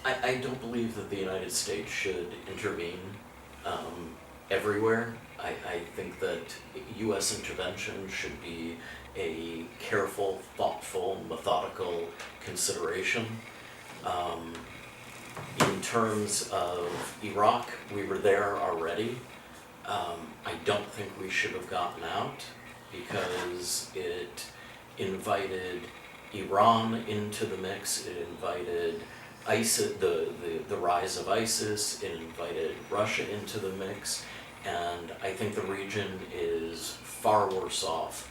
I don't believe that the United States should intervene everywhere. I think that U.S. intervention should be a careful, thoughtful, methodical consideration. In terms of Iraq, we were there already. I don't think we should have gotten out because it invited Iran into the mix, it invited ISIS, the rise of ISIS, it invited Russia into the mix, and I think the region is far worse off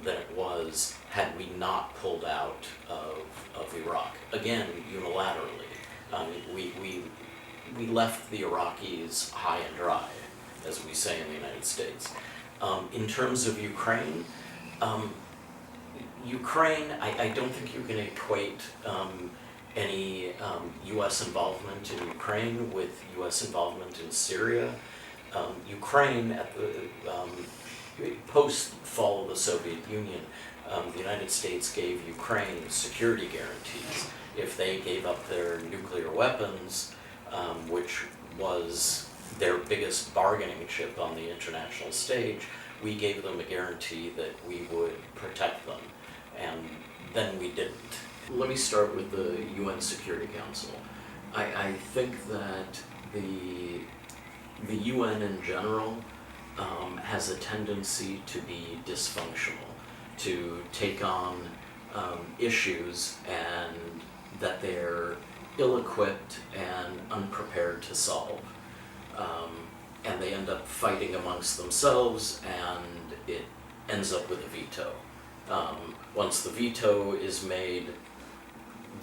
than it was had we not pulled out of Iraq. Again, unilaterally. We left the Iraqis high and dry, as we say in the United States. In terms of Ukraine, I don't think you can equate any U.S. involvement in Ukraine with U.S. involvement in Syria. Ukraine, at the post-fall of the Soviet Union, the United States gave Ukraine security guarantees. If they gave up their nuclear weapons, which was their biggest bargaining chip on the international stage, we gave them a guarantee that we would protect them, and then we didn't. Let me start with the UN Security Council. I think that the UN in general has a tendency to be dysfunctional, to take on issues and that they're ill-equipped and unprepared to solve. And they end up fighting amongst themselves, and it ends up with a veto. Once the veto is made,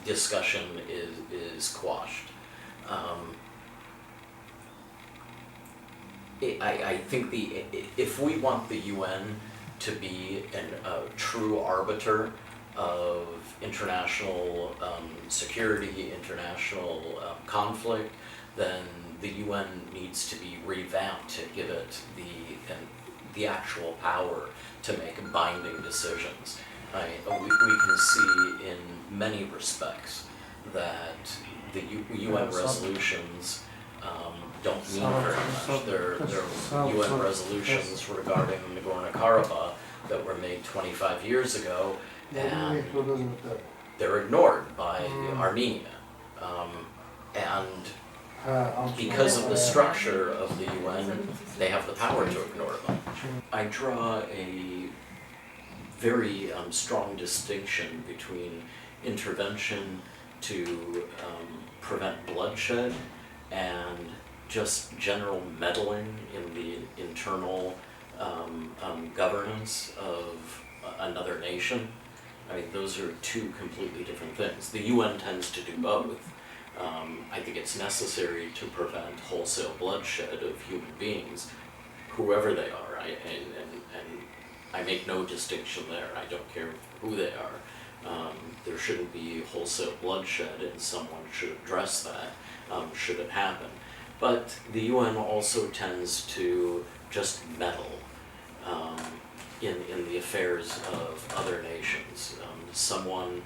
discussion is quashed. I think if we want the UN to be a true arbiter of international security, international conflict, then the UN needs to be revamped to give it the actual power to make binding decisions. We can see in many respects that the UN resolutions don't mean very much. There are UN resolutions regarding Nagorno-Karabakh that were made 25 years ago, and they're ignored by Armenia. And because of the structure of the UN, they have the power to ignore them. I draw a very strong distinction between intervention to prevent bloodshed and just general meddling in the internal governance of another nation. I mean, those are two completely different things. The UN tends to do both. I think it's necessary to prevent wholesale bloodshed of human beings, whoever they are, and I make no distinction there. I don't care who they are. There shouldn't be wholesale bloodshed, and someone should address that, should it happen. But the UN also tends to just meddle in the affairs of other nations. Someone,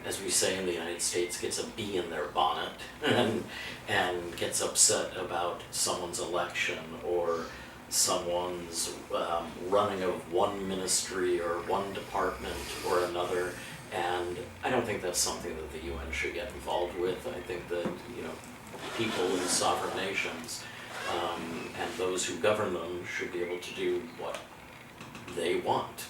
as we say in the United States, gets a bee in their bonnet and gets upset about someone's election or someone's running of one ministry or one department or another, and I don't think that's something that the UN should get involved with. I think that, people in sovereign nations and those who govern them should be able to do what they want.